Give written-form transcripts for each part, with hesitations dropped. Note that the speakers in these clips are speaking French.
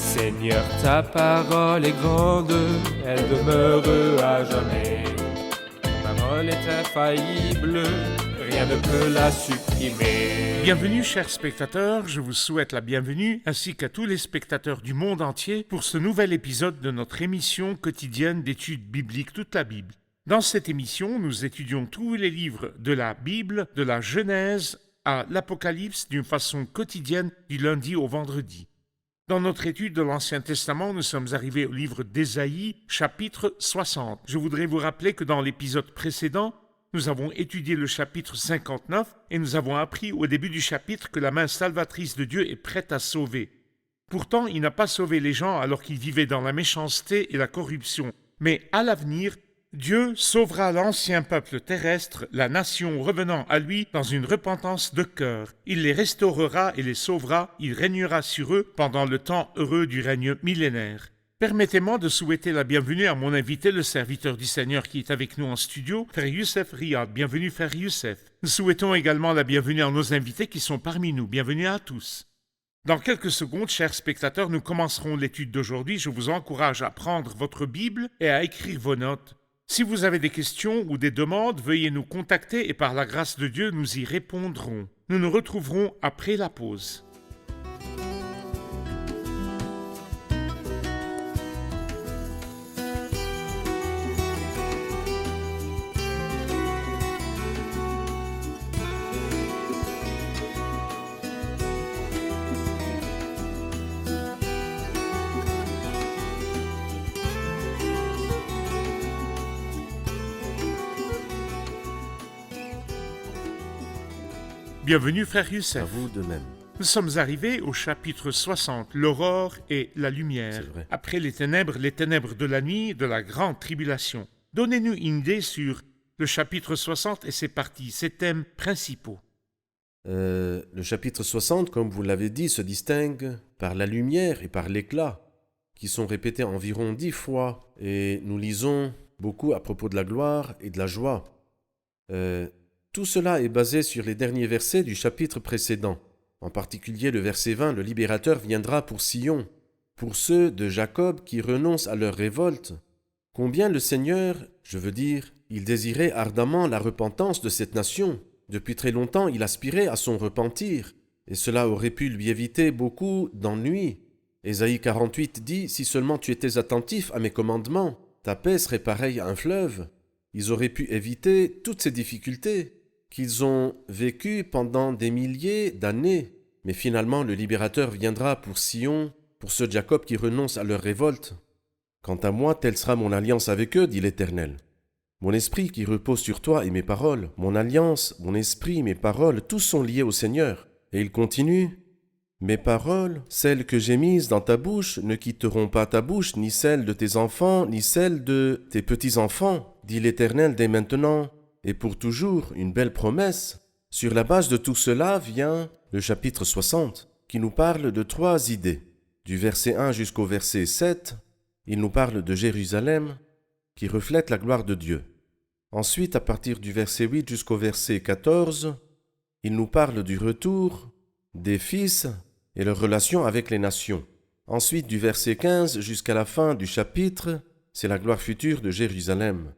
Seigneur, ta parole est grande, elle demeure à jamais. Ta parole est infaillible, rien ne peut la supprimer. Bienvenue chers spectateurs, je vous souhaite la bienvenue ainsi qu'à tous les spectateurs du monde entier pour ce nouvel épisode de notre émission quotidienne d'études bibliques toute la Bible. Dans cette émission, nous étudions tous les livres de la Bible, de la Genèse à l'Apocalypse d'une façon quotidienne du lundi au vendredi. Dans notre étude de l'Ancien Testament, nous sommes arrivés au livre d'Ésaïe, chapitre 60. Je voudrais vous rappeler que dans l'épisode précédent, nous avons étudié le chapitre 59 et nous avons appris au début du chapitre que la main salvatrice de Dieu est prête à sauver. Pourtant, il n'a pas sauvé les gens alors qu'ils vivaient dans la méchanceté et la corruption. Mais à l'avenir, Dieu sauvera l'ancien peuple terrestre, la nation revenant à lui dans une repentance de cœur. Il les restaurera et les sauvera, il régnera sur eux pendant le temps heureux du règne millénaire. Permettez-moi de souhaiter la bienvenue à mon invité, le serviteur du Seigneur qui est avec nous en studio, Frère Youssef Riyad. Bienvenue, Frère Youssef. Nous souhaitons également la bienvenue à nos invités qui sont parmi nous. Bienvenue à tous. Dans quelques secondes, chers spectateurs, nous commencerons l'étude d'aujourd'hui. Je vous encourage à prendre votre Bible et à écrire vos notes. Si vous avez des questions ou des demandes, veuillez nous contacter et par la grâce de Dieu, nous y répondrons. Nous nous retrouverons après la pause. Bienvenue, Frère Youssef. À vous de même. Nous sommes arrivés au chapitre 60, l'aurore et la lumière. Après les ténèbres de la nuit, de la grande tribulation. Donnez-nous une idée sur le chapitre 60 et ses parties, ses thèmes principaux. Le chapitre 60, comme vous l'avez dit, se distingue par la lumière et par l'éclat, qui sont répétés environ 10 fois, et nous lisons beaucoup à propos de la gloire et de la joie. Tout cela est basé sur les derniers versets du chapitre précédent. En particulier le verset 20, le libérateur viendra pour Sion, pour ceux de Jacob qui renoncent à leur révolte. Combien le Seigneur, il désirait ardemment la repentance de cette nation. Depuis très longtemps, il aspirait à son repentir, et cela aurait pu lui éviter beaucoup d'ennuis. Ésaïe 48 dit « Si seulement tu étais attentif à mes commandements, ta paix serait pareille à un fleuve. » Ils auraient pu éviter toutes ces difficultés qu'ils ont vécues pendant des milliers d'années. Mais finalement, le libérateur viendra pour Sion, pour ceux de Jacob qui renoncent à leur révolte. Quant à moi, telle sera mon alliance avec eux, dit l'Éternel. Mon esprit qui repose sur toi et mes paroles, mon alliance, mon esprit, mes paroles, tous sont liés au Seigneur. Et il continue. Mes paroles, celles que j'ai mises dans ta bouche, ne quitteront pas ta bouche, ni celles de tes enfants, ni celles de tes petits-enfants, dit l'Éternel dès maintenant, et pour toujours, une belle promesse. Sur la base de tout cela vient le chapitre 60, qui nous parle de 3 idées. Du verset 1 jusqu'au verset 7, il nous parle de Jérusalem, qui reflète la gloire de Dieu. Ensuite, à partir du verset 8 jusqu'au verset 14, il nous parle du retour des fils et leur relation avec les nations. Ensuite, du verset 15 jusqu'à la fin du chapitre, c'est la gloire future de Jérusalem.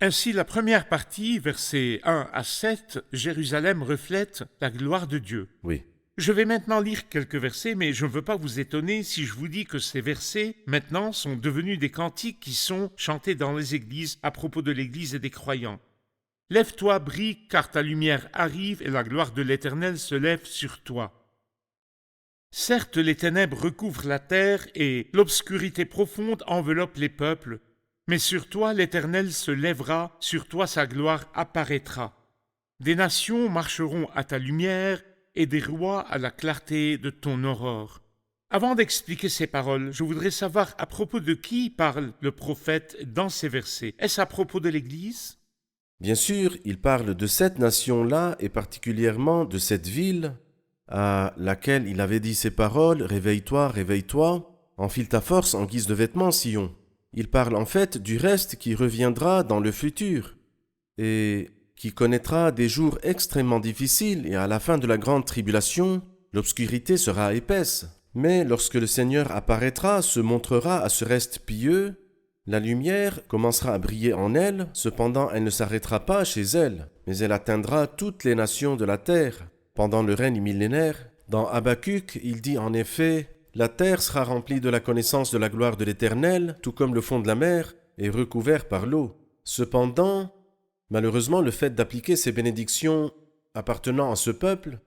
Ainsi, la première partie, versets 1 à 7, Jérusalem reflète la gloire de Dieu. Oui. Je vais maintenant lire quelques versets, mais je ne veux pas vous étonner si je vous dis que ces versets, maintenant, sont devenus des cantiques qui sont chantés dans les églises à propos de l'Église et des croyants. « Lève-toi, brille, car ta lumière arrive et la gloire de l'Éternel se lève sur toi. » Certes, les ténèbres recouvrent la terre et l'obscurité profonde enveloppe les peuples, mais sur toi l'Éternel se lèvera, sur toi sa gloire apparaîtra. Des nations marcheront à ta lumière et des rois à la clarté de ton aurore. Avant d'expliquer ces paroles, je voudrais savoir à propos de qui parle le prophète dans ces versets. Est-ce à propos de l'Église ? Bien sûr, il parle de cette nation-là et particulièrement de cette ville à laquelle il avait dit ces paroles « Réveille-toi, réveille-toi, enfile ta force en guise de vêtements, Sion ». Il parle en fait du reste qui reviendra dans le futur et qui connaîtra des jours extrêmement difficiles et à la fin de la grande tribulation, l'obscurité sera épaisse. Mais lorsque le Seigneur apparaîtra, se montrera à ce reste pieux, la lumière commencera à briller en elle, cependant elle ne s'arrêtera pas chez elle, mais elle atteindra toutes les nations de la terre. Pendant le règne millénaire, dans Habacuc, il dit en effet « La terre sera remplie de la connaissance de la gloire de l'Éternel, tout comme le fond de la mer est recouvert par l'eau. » Cependant, malheureusement, le fait d'appliquer ces bénédictions appartenant à ce peuple,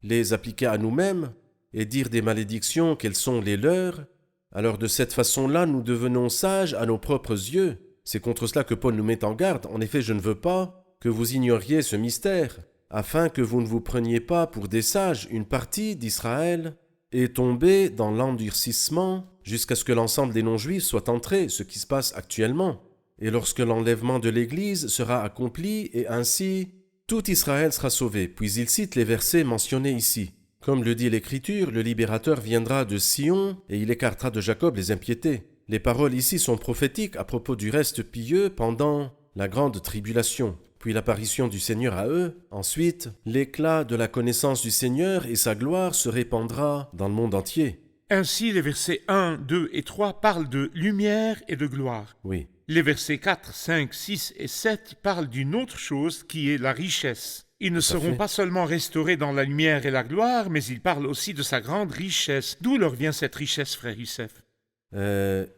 les appliquer à nous-mêmes et dire des malédictions qu'elles sont les leurs, alors de cette façon-là, nous devenons sages à nos propres yeux. C'est contre cela que Paul nous met en garde. En effet, je ne veux pas que vous ignoriez ce mystère, afin que vous ne vous preniez pas pour des sages. Une partie d'Israël est tombée dans l'endurcissement jusqu'à ce que l'ensemble des non-juifs soit entré, ce qui se passe actuellement. Et lorsque l'enlèvement de l'Église sera accompli, et ainsi tout Israël sera sauvé. Puis il cite les versets mentionnés ici. Comme le dit l'Écriture, le libérateur viendra de Sion et il écartera de Jacob les impiétés. Les paroles ici sont prophétiques à propos du reste pieux pendant la grande tribulation, puis l'apparition du Seigneur à eux. Ensuite, l'éclat de la connaissance du Seigneur et sa gloire se répandra dans le monde entier. Ainsi, les versets 1, 2 et 3 parlent de lumière et de gloire. Oui, Les versets 4, 5, 6 et 7 parlent d'une autre chose qui est la richesse. Ils ne seront fait. pas seulement restaurés dans la lumière et la gloire, mais ils parlent aussi de sa grande richesse. D'où leur vient cette richesse, frère Youssef?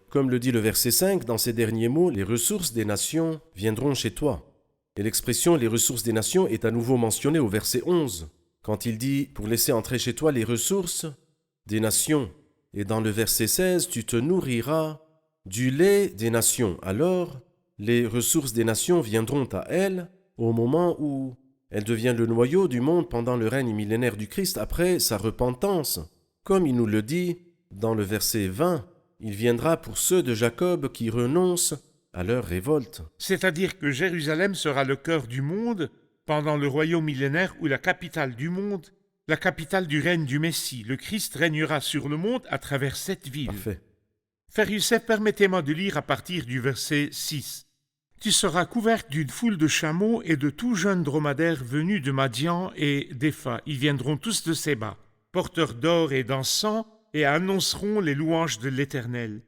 comme le dit le verset 5, dans ces derniers mots, les ressources des nations viendront chez toi. Et l'expression « les ressources des nations » est à nouveau mentionnée au verset 11, quand il dit « pour laisser entrer chez toi les ressources des nations ». Et dans le verset 16, « tu te nourriras du lait des nations ». Alors, les ressources des nations viendront à elles au moment où elle devient le noyau du monde pendant le règne millénaire du Christ après sa repentance. Comme il nous le dit dans le verset 20, il viendra pour ceux de Jacob qui renoncent à leur révolte. C'est-à-dire que Jérusalem sera le cœur du monde pendant le royaume millénaire où la capitale du monde, la capitale du règne du Messie, le Christ régnera sur le monde à travers cette ville. Parfait. Frère Youssef, permettez-moi de lire à partir du verset 6. Tu seras couverte d'une foule de chameaux et de tout jeunes dromadaires venus de Madian et d'Épha. Ils viendront tous de Séba, porteurs d'or et d'encens, et annonceront les louanges de l'Éternel.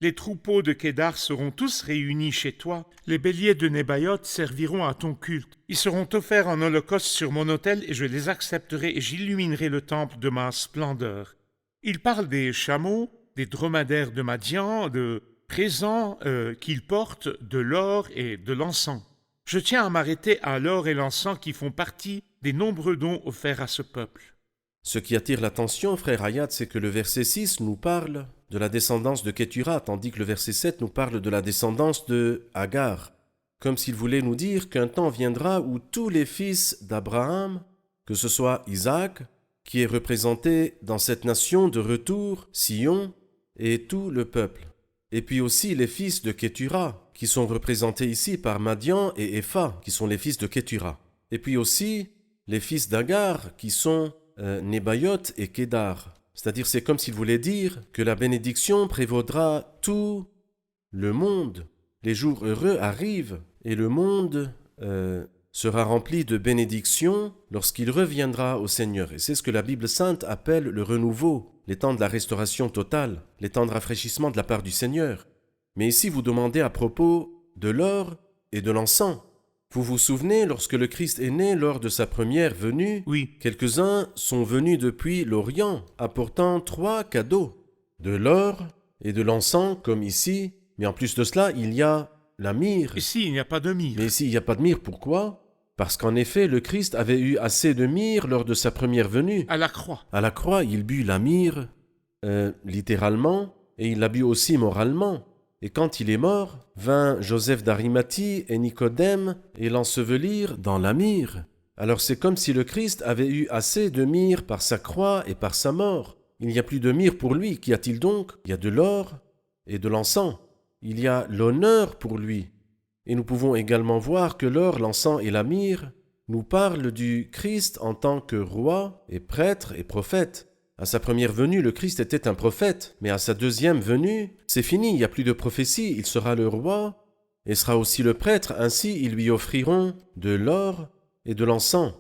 Les troupeaux de Kédar seront tous réunis chez toi. Les béliers de Nébaïoth serviront à ton culte. Ils seront offerts en holocauste sur mon autel, et je les accepterai et j'illuminerai le temple de ma splendeur. Il parle des chameaux, des dromadaires de Madian, de présents qu'ils portent, de l'or et de l'encens. Je tiens à m'arrêter à l'or et l'encens qui font partie des nombreux dons offerts à ce peuple. Ce qui attire l'attention, frère Hayat, c'est que le verset 6 nous parle de la descendance de Kétura, tandis que le verset 7 nous parle de la descendance de Agar, comme s'il voulait nous dire qu'un temps viendra où tous les fils d'Abraham, que ce soit Isaac, qui est représenté dans cette nation de retour, Sion, et tout le peuple, et puis aussi les fils de Kétura, qui sont représentés ici par Madian et Épha, qui sont les fils de Kétura, et puis aussi les fils d'Agar, qui sont Nébaïoth et Kédar. C'est-à-dire, c'est comme s'il voulait dire que la bénédiction prévaudra tout le monde. Les jours heureux arrivent et le monde sera rempli de bénédictions lorsqu'il reviendra au Seigneur. Et c'est ce que la Bible sainte appelle le renouveau, les temps de la restauration totale, les temps de rafraîchissement de la part du Seigneur. Mais ici, vous demandez à propos de l'or et de l'encens. Vous vous souvenez, lorsque le Christ est né lors de sa première venue, Oui. quelques-uns sont venus depuis l'Orient, apportant 3 cadeaux, de l'or et de l'encens, comme ici, mais en plus de cela, il y a la myrrhe. Ici, il n'y a pas de myrrhe. Mais ici, il n'y a pas de myrrhe, pourquoi? Parce qu'en effet, le Christ avait eu assez de myrrhe lors de sa première venue. À la croix. À la croix, il but la myrrhe, littéralement, et il l'a bu aussi moralement. Et quand il est mort, vint Joseph d'Arimathie et Nicodème et l'ensevelirent dans la myrrhe. Alors c'est comme si le Christ avait eu assez de myrrhe par sa croix et par sa mort. Il n'y a plus de myrrhe pour lui. Qu'y a-t-il donc? Il y a de l'or et de l'encens. Il y a l'honneur pour lui. Et nous pouvons également voir que l'or, l'encens et la myrrhe nous parlent du Christ en tant que roi et prêtre et prophète. À sa première venue, le Christ était un prophète, mais à sa deuxième venue, c'est fini, il n'y a plus de prophétie, il sera le roi et sera aussi le prêtre, ainsi ils lui offriront de l'or et de l'encens.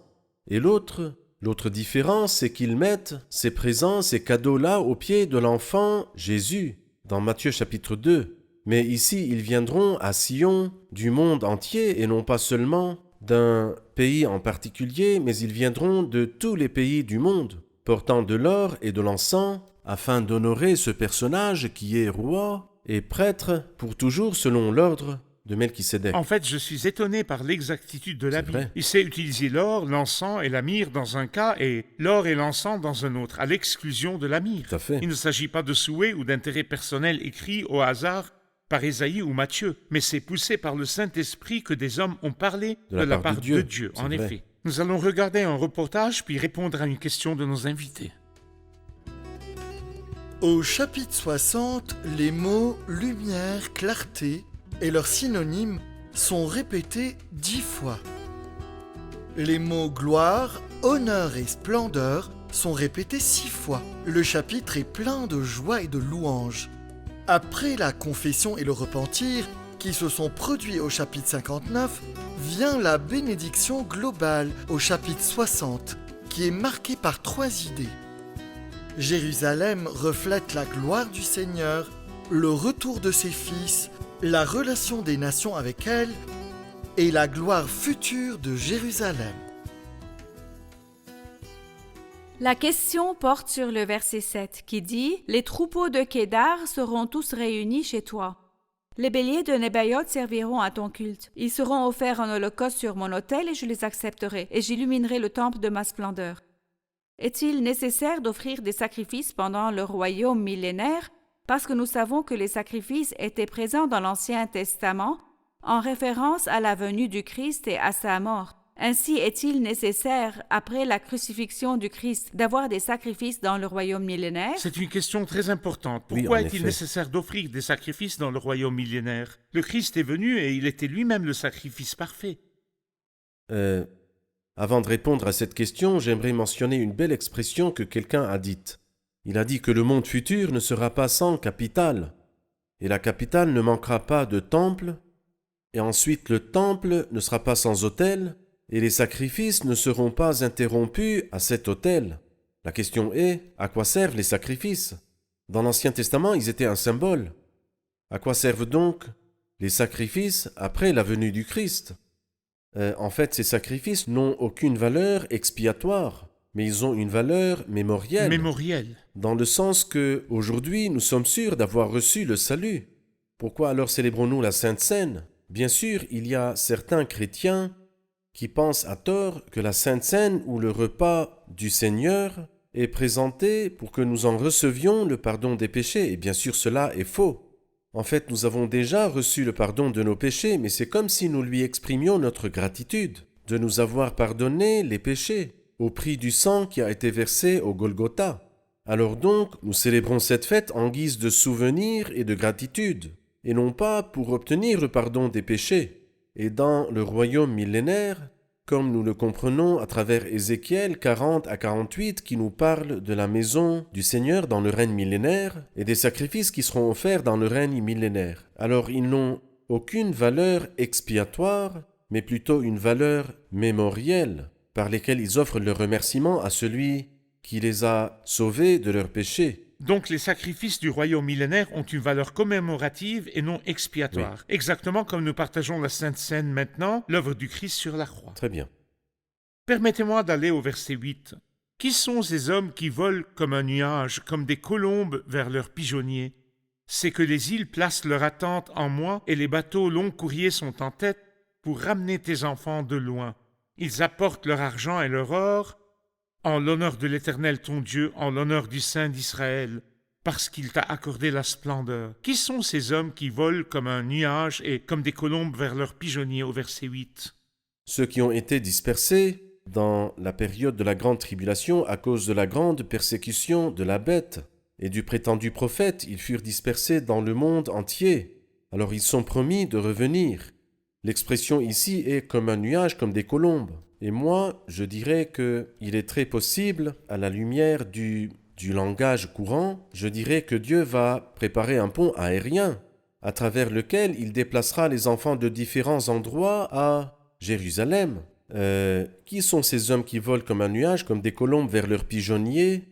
Et l'autre L'autre différence, c'est qu'ils mettent ces présents, ces cadeaux-là au pied de l'enfant Jésus, dans Matthieu chapitre 2. Mais ici, ils viendront à Sion du monde entier et non pas seulement d'un pays en particulier, mais ils viendront de tous les pays du monde, portant de l'or et de l'encens, afin d'honorer ce personnage qui est roi et prêtre pour toujours selon l'ordre de Melchisédek. En fait, je suis étonné par l'exactitude de la C'est Bible. vrai. Il sait utiliser l'or, l'encens et la myrrhe dans un cas et l'or et l'encens dans un autre, à l'exclusion de la myrrhe. Tout à fait. Il ne s'agit pas de souhaits ou d'intérêts personnels écrits au hasard par Ésaïe ou Matthieu, mais c'est poussé par le Saint-Esprit que des hommes ont parlé de la part de Dieu. C'est En vrai. effet. Nous allons regarder un reportage puis répondre à une question de nos invités. Au chapitre 60, les mots lumière, clarté et leurs synonymes sont répétés 10 fois. Les mots gloire, honneur et splendeur sont répétés 6 fois. Le chapitre est plein de joie et de louanges. Après la confession et le repentir, qui se sont produits au chapitre 59, vient la bénédiction globale au chapitre 60, qui est marquée par 3 idées. Jérusalem reflète la gloire du Seigneur, le retour de ses fils, la relation des nations avec elle et la gloire future de Jérusalem. La question porte sur le verset 7 qui dit « Les troupeaux de Kédar seront tous réunis chez toi. Les béliers de Nébaïoth serviront à ton culte. Ils seront offerts en holocauste sur mon autel et je les accepterai, et j'illuminerai le temple de ma splendeur. » Est-il nécessaire d'offrir des sacrifices pendant le royaume millénaire parce que nous savons que les sacrifices étaient présents dans l'Ancien Testament en référence à la venue du Christ et à sa mort? Ainsi est-il nécessaire, après la crucifixion du Christ, d'avoir des sacrifices dans le royaume millénaire? C'est une question très importante. Oui, Pourquoi en est-il effet. nécessaire d'offrir des sacrifices dans le royaume millénaire? Le Christ est venu et il était lui-même le sacrifice parfait. Avant de répondre à cette question, j'aimerais mentionner une belle expression que quelqu'un a dite. Il a dit que le monde futur ne sera pas sans capitale, et la capitale ne manquera pas de temple, et ensuite le temple ne sera pas sans autel, et les sacrifices ne seront pas interrompus à cet autel. La question est, à quoi servent les sacrifices? Dans l'Ancien Testament, ils étaient un symbole. À quoi servent donc les sacrifices après la venue du Christ? En fait, ces sacrifices n'ont aucune valeur expiatoire, mais ils ont une valeur mémorielle, Mémoriel. dans le sens que, aujourd'hui, nous sommes sûrs d'avoir reçu le salut. Pourquoi alors célébrons-nous la Sainte Seine? Bien sûr, il y a certains chrétiens qui pensent à tort que la Sainte Seine ou le repas du Seigneur est présenté pour que nous en recevions le pardon des péchés, et bien sûr cela est faux. En fait, nous avons déjà reçu le pardon de nos péchés, mais c'est comme si nous lui exprimions notre gratitude de nous avoir pardonné les péchés au prix du sang qui a été versé au Golgotha. Alors donc, nous célébrons cette fête en guise de souvenir et de gratitude, et non pas pour obtenir le pardon des péchés. Et dans le royaume millénaire, comme nous le comprenons à travers Ézéchiel 40 à 48 qui nous parle de la maison du Seigneur dans le règne millénaire et des sacrifices qui seront offerts dans le règne millénaire. Alors ils n'ont aucune valeur expiatoire, mais plutôt une valeur mémorielle, par lesquelles ils offrent leur remerciement à celui qui les a sauvés de leurs péchés. Donc les sacrifices du royaume millénaire ont une valeur commémorative et non expiatoire. Exactement comme nous partageons la Sainte Seine maintenant, l'œuvre du Christ sur la croix. Très bien. Permettez-moi d'aller au verset 8. Qui sont ces hommes qui volent comme un nuage, comme des colombes vers leurs pigeonniers? C'est que les îles placent leur attente en moi et les bateaux long courrier sont en tête pour ramener tes enfants de loin. Ils apportent leur argent et leur or en l'honneur de l'Éternel ton Dieu, en l'honneur du Saint d'Israël, parce qu'il t'a accordé la splendeur. Qui sont ces hommes qui volent comme un nuage et comme des colombes vers leurs pigeonniers au verset 8? Ceux qui ont été dispersés dans la période de la grande tribulation à cause de la grande persécution de la bête et du prétendu prophète, ils furent dispersés dans le monde entier. Alors ils sont promis de revenir. L'expression ici est comme un nuage, comme des colombes. Et moi, je dirais qu'il est très possible, à la lumière du langage courant, je dirais que Dieu va préparer un pont aérien à travers lequel il déplacera les enfants de différents endroits à Jérusalem. Qui sont ces hommes qui volent comme un nuage, comme des colombes vers leur pigeonnier?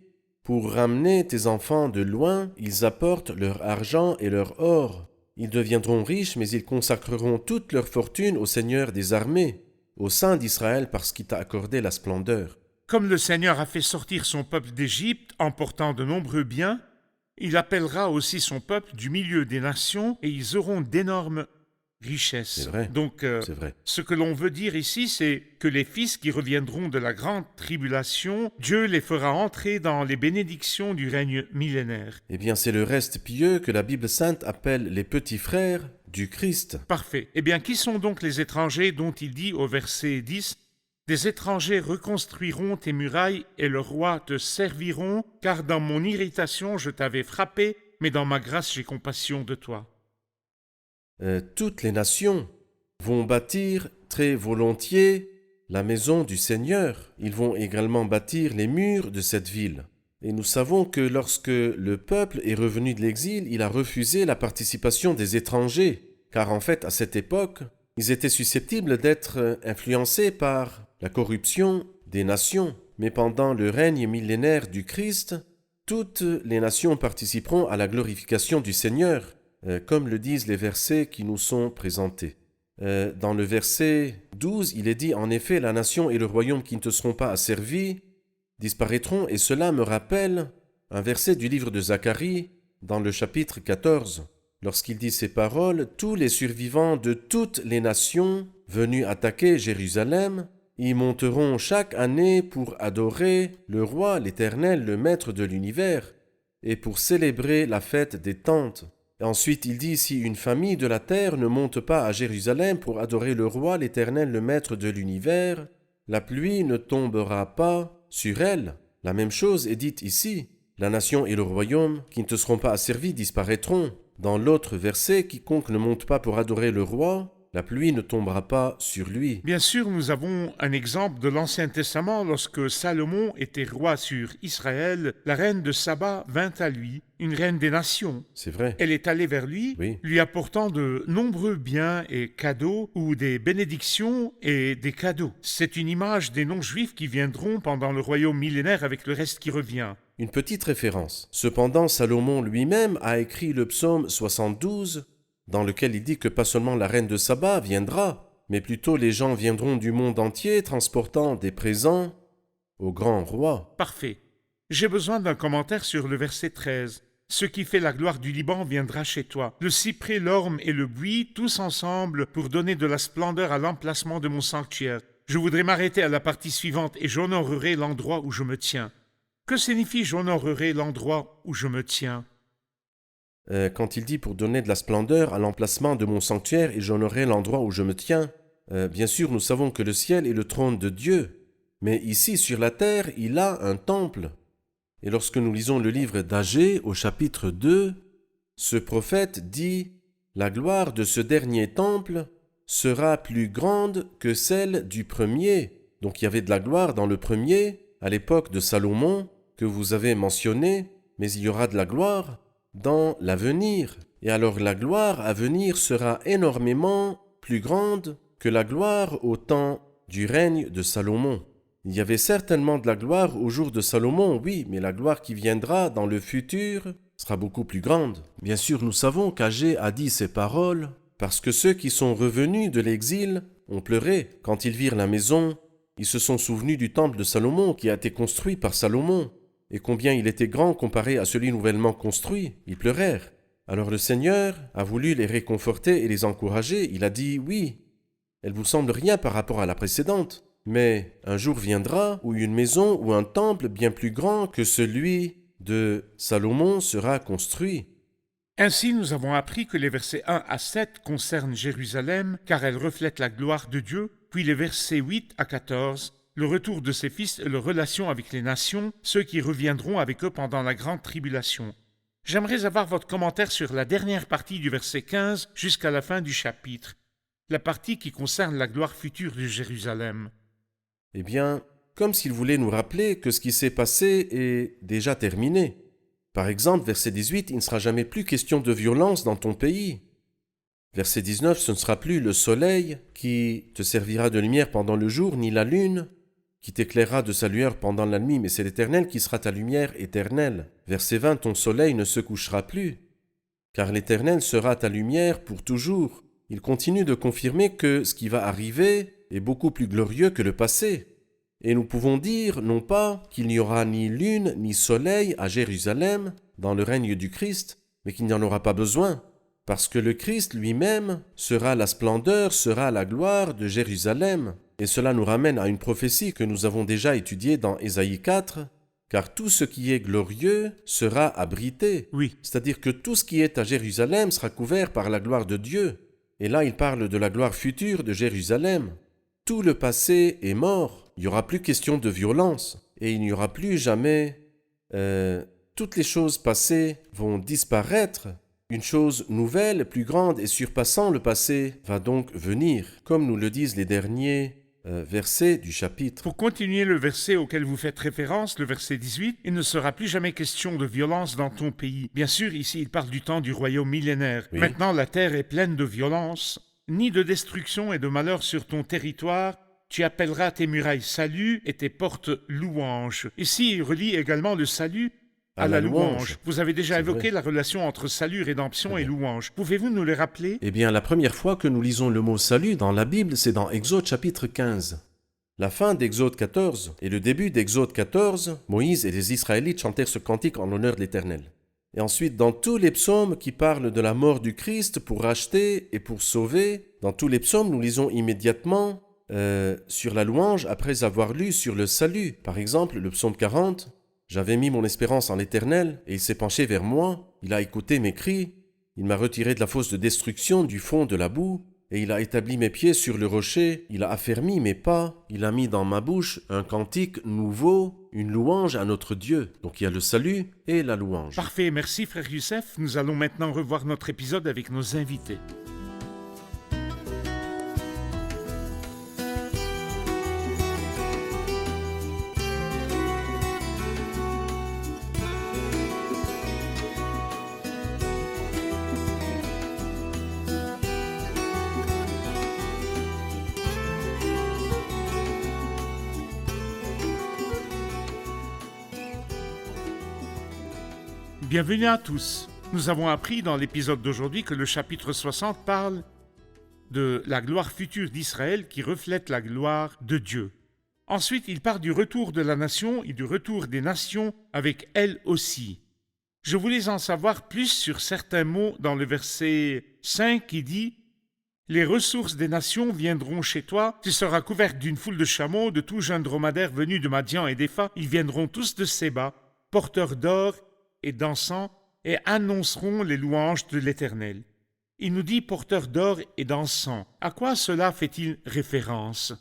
Pour ramener tes enfants de loin, ils apportent leur argent et leur or. Ils deviendront riches, mais ils consacreront toute leur fortune au Seigneur des armées, au Saint d'Israël, parce qu'il t'a accordé la splendeur. Comme le Seigneur a fait sortir son peuple d'Égypte en portant de nombreux biens, il appellera aussi son peuple du milieu des nations et ils auront d'énormes richesses. C'est vrai. Donc, C'est vrai. ce que l'on veut dire ici, c'est que les fils qui reviendront de la grande tribulation, Dieu les fera entrer dans les bénédictions du règne millénaire. Eh bien, c'est le reste pieux que la Bible sainte appelle les petits frères du Christ. Parfait. Eh bien, qui sont donc les étrangers dont il dit au verset 10 « Des étrangers reconstruiront tes murailles et leurs rois te serviront, car dans mon irritation je t'avais frappé, mais dans ma grâce j'ai compassion de toi. » Toutes les nations vont bâtir très volontiers la maison du Seigneur. Ils vont également bâtir les murs de cette ville. Et nous savons que lorsque le peuple est revenu de l'exil, il a refusé la participation des étrangers, car en fait, à cette époque, ils étaient susceptibles d'être influencés par la corruption des nations. Mais pendant le règne millénaire du Christ, toutes les nations participeront à la glorification du Seigneur, comme le disent les versets qui nous sont présentés. Dans le verset 12, il est dit « En effet, la nation et le royaume qui ne te seront pas asservis disparaîtront. » Et cela me rappelle un verset du livre de Zacharie, dans le chapitre 14. Lorsqu'il dit ces paroles, « Tous les survivants de toutes les nations venus attaquer Jérusalem y monteront chaque année pour adorer le roi, l'Éternel, le Maître de l'univers, et pour célébrer la fête des tentes. » Et ensuite il dit « Si une famille de la terre ne monte pas à Jérusalem pour adorer le roi, l'Éternel, le Maître de l'univers, la pluie ne tombera pas sur elle. » La même chose est dite ici. La nation et le royaume qui ne te seront pas asservis disparaîtront. Dans l'autre verset, quiconque ne monte pas pour adorer le roi, la pluie ne tombera pas sur lui. Bien sûr, nous avons un exemple de l'Ancien Testament. Lorsque Salomon était roi sur Israël, la reine de Saba vint à lui, une reine des nations. C'est vrai. Elle est allée vers lui, Oui. lui apportant de nombreux biens et cadeaux, ou des bénédictions et des cadeaux. C'est une image des non-juifs qui viendront pendant le royaume millénaire avec le reste qui revient. Une petite référence. Cependant, Salomon lui-même a écrit le psaume 72, dans lequel il dit que pas seulement la reine de Saba viendra, mais plutôt les gens viendront du monde entier transportant des présents au grand roi. Parfait. J'ai besoin d'un commentaire sur le verset 13. « Ce qui fait la gloire du Liban viendra chez toi. Le cyprès, l'orme et le buis, tous ensemble, pour donner de la splendeur à l'emplacement de mon sanctuaire. Je voudrais m'arrêter à la partie suivante et j'honorerai l'endroit où je me tiens. » Que signifie « j'honorerai l'endroit où je me tiens » ? Quand il dit pour donner de la splendeur à l'emplacement de mon sanctuaire et j'honorerai l'endroit où je me tiens, bien sûr nous savons que le ciel est le trône de Dieu, mais ici sur la terre il a un temple. Et lorsque nous lisons le livre d'Agée au chapitre 2, ce prophète dit « La gloire de ce dernier temple sera plus grande que celle du premier. » Donc il y avait de la gloire dans le premier, à l'époque de Salomon, que vous avez mentionné, mais il y aura de la gloire dans l'avenir. Et alors la gloire à venir sera énormément plus grande que la gloire au temps du règne de Salomon. Il y avait certainement de la gloire au jour de Salomon, oui, mais la gloire qui viendra dans le futur sera beaucoup plus grande. Bien sûr, nous savons qu'Agée a dit ces paroles parce que ceux qui sont revenus de l'exil ont pleuré. Quand ils virent la maison, ils se sont souvenus du temple de Salomon qui a été construit par Salomon. Et combien il était grand comparé à celui nouvellement construit, ils pleurèrent. Alors le Seigneur a voulu les réconforter et les encourager. Il a dit, oui, elle vous semble rien par rapport à la précédente, mais un jour viendra où une maison ou un temple bien plus grand que celui de Salomon sera construit. Ainsi, nous avons appris que les versets 1 à 7 concernent Jérusalem, car elle reflète la gloire de Dieu, puis les versets 8 à 14 le retour de ses fils et leur relation avec les nations, ceux qui reviendront avec eux pendant la grande tribulation. J'aimerais avoir votre commentaire sur la dernière partie du verset 15 jusqu'à la fin du chapitre, la partie qui concerne la gloire future de Jérusalem. Eh bien, comme s'il voulait nous rappeler que ce qui s'est passé est déjà terminé. Par exemple, verset 18, « Il ne sera jamais plus question de violence dans ton pays. » Verset 19, ce ne sera plus le soleil qui te servira de lumière pendant le jour, ni la lune qui t'éclairera de sa lueur pendant la nuit, mais c'est l'Éternel qui sera ta lumière éternelle. Verset 20, ton soleil ne se couchera plus, car l'Éternel sera ta lumière pour toujours. Il continue de confirmer que ce qui va arriver est beaucoup plus glorieux que le passé. Et nous pouvons dire, non pas qu'il n'y aura ni lune ni soleil à Jérusalem dans le règne du Christ, mais qu'il n'y en aura pas besoin, parce que le Christ lui-même sera la splendeur, sera la gloire de Jérusalem. Et cela nous ramène à une prophétie que nous avons déjà étudiée dans Ésaïe 4, car tout ce qui est glorieux sera abrité. Oui. C'est-à-dire que tout ce qui est à Jérusalem sera couvert par la gloire de Dieu. Et là, il parle de la gloire future de Jérusalem. Tout le passé est mort. Il n'y aura plus question de violence. Et il n'y aura plus jamais... toutes les choses passées vont disparaître. Une chose nouvelle, plus grande et surpassant le passé va donc venir, comme nous le disent les derniers versets du chapitre. Pour continuer le verset auquel vous faites référence, le verset 18, il ne sera plus jamais question de violence dans ton pays. Bien sûr, ici, il parle du temps du royaume millénaire. Oui. Maintenant, la terre est pleine de violence, ni de destruction et de malheur sur ton territoire. Tu appelleras tes murailles salut et tes portes louange. Ici, il relie également le salut à la louange. Vous avez déjà C'est évoqué vrai. la relation entre salut, rédemption Très et bien. louange. Pouvez-vous nous les rappeler? Eh bien, la première fois que nous lisons le mot salut dans la Bible, c'est dans Exode chapitre 15. La fin d'Exode 14 et le début d'Exode 14, Moïse et les Israélites chantèrent ce cantique en l'honneur de l'Éternel. Et ensuite, dans tous les psaumes qui parlent de la mort du Christ pour racheter et pour sauver, dans tous les psaumes, nous lisons immédiatement sur la louange après avoir lu sur le salut. Par exemple, le psaume 40, « J'avais mis mon espérance en l'Éternel, et il s'est penché vers moi, il a écouté mes cris, il m'a retiré de la fosse de destruction, du fond de la boue, et il a établi mes pieds sur le rocher, il a affermi mes pas, il a mis dans ma bouche un cantique nouveau, une louange à notre Dieu. » Donc il y a le salut et la louange. Parfait, merci frère Youssef. Nous allons maintenant revoir notre épisode avec nos invités. Bienvenue à tous. Nous avons appris dans l'épisode d'aujourd'hui que le chapitre 60 parle de la gloire future d'Israël qui reflète la gloire de Dieu. Ensuite, il parle du retour de la nation et du retour des nations avec elle aussi. Je voulais en savoir plus sur certains mots dans le verset 5 qui dit « Les ressources des nations viendront chez toi, tu seras couverte d'une foule de chameaux, de tout jeune dromadaire venu de Madian et d'Épha, ils viendront tous de Séba, porteurs d'or et d'encens, et annonceront les louanges de l'Éternel. » Il nous dit porteurs d'or et d'encens. À quoi cela fait-il référence?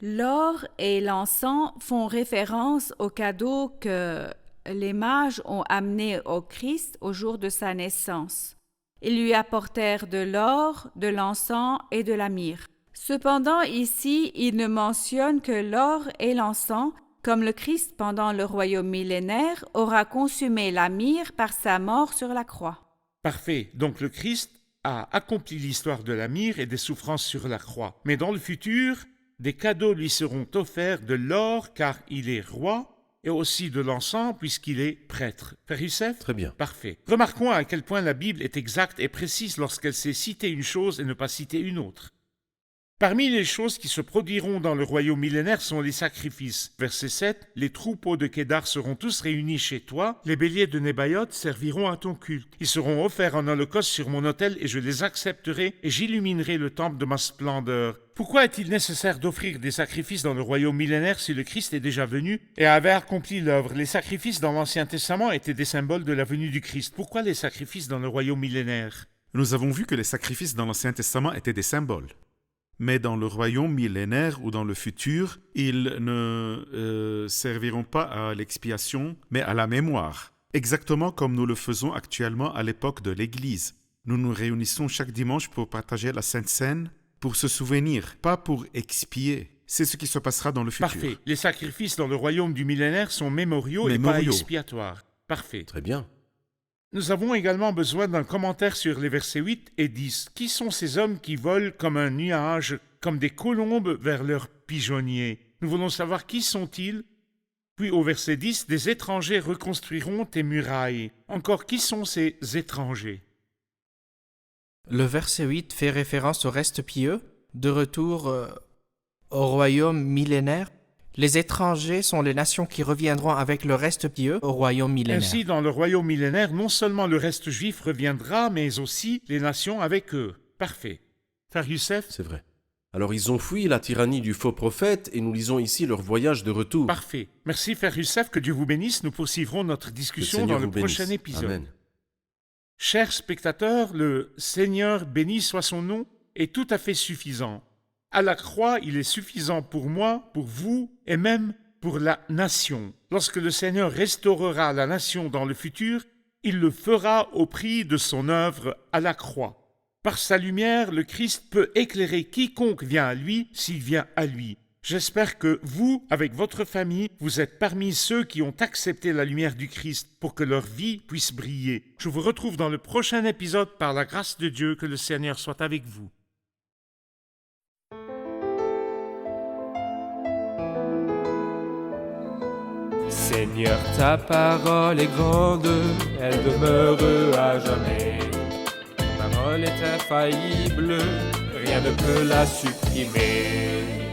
L'or et l'encens font référence au cadeau que les mages ont amené au Christ au jour de sa naissance. Ils lui apportèrent de l'or, de l'encens et de la myrrhe. Cependant, ici, il ne mentionne que l'or et l'encens, comme le Christ pendant le royaume millénaire aura consumé la myrrhe par sa mort sur la croix. Parfait. Donc le Christ a accompli l'histoire de la myrrhe et des souffrances sur la croix. Mais dans le futur, des cadeaux lui seront offerts de l'or car il est roi et aussi de l'encens puisqu'il est prêtre. Frère Youssef? Très bien. Parfait. Remarquons à quel point la Bible est exacte et précise lorsqu'elle sait citer une chose et ne pas citer une autre. Parmi les choses qui se produiront dans le royaume millénaire sont les sacrifices. Verset 7, « Les troupeaux de Kédar seront tous réunis chez toi, les béliers de Nébaïoth serviront à ton culte. Ils seront offerts en holocauste sur mon autel et je les accepterai et j'illuminerai le temple de ma splendeur. » Pourquoi est-il nécessaire d'offrir des sacrifices dans le royaume millénaire si le Christ est déjà venu et avait accompli l'œuvre? Les sacrifices dans l'Ancien Testament étaient des symboles de la venue du Christ. Pourquoi les sacrifices dans le royaume millénaire? Nous avons vu que les sacrifices dans l'Ancien Testament étaient des symboles. Mais dans le royaume millénaire ou dans le futur, ils ne serviront pas à l'expiation, mais à la mémoire. Exactement comme nous le faisons actuellement à l'époque de l'Église. Nous nous réunissons chaque dimanche pour partager la Sainte Seine, pour se souvenir, pas pour expier. C'est ce qui se passera dans le futur. Parfait. Les sacrifices dans le royaume du millénaire sont mémoriaux et pas expiatoires. Parfait. Très bien. Nous avons également besoin d'un commentaire sur les versets 8 et 10. Qui sont ces hommes qui volent comme un nuage, comme des colombes vers leurs pigeonniers? Nous voulons savoir qui sont-ils? Puis au verset 10, des étrangers reconstruiront tes murailles. Encore, qui sont ces étrangers? Le verset 8 fait référence au reste pieux, de retour au royaume millénaire. Les étrangers sont les nations qui reviendront avec le reste pieux au royaume millénaire. Ainsi, dans le royaume millénaire, non seulement le reste juif reviendra, mais aussi les nations avec eux. Parfait. Frère Youssef? C'est vrai. Alors ils ont fui la tyrannie du faux prophète et nous lisons ici leur voyage de retour. Parfait. Merci, Frère Youssef, que Dieu vous bénisse. Nous poursuivrons notre discussion dans le prochain épisode. Amen. Chers spectateurs, le Seigneur, béni soit son nom, est tout à fait suffisant. À la croix, il est suffisant pour moi, pour vous et même pour la nation. Lorsque le Seigneur restaurera la nation dans le futur, il le fera au prix de son œuvre à la croix. Par sa lumière, le Christ peut éclairer quiconque vient à lui s'il vient à lui. J'espère que vous, avec votre famille, vous êtes parmi ceux qui ont accepté la lumière du Christ pour que leur vie puisse briller. Je vous retrouve dans le prochain épisode par la grâce de Dieu. Que le Seigneur soit avec vous. Seigneur, ta parole est grande, elle demeure à jamais. Ta parole est infaillible, rien ne peut la supprimer.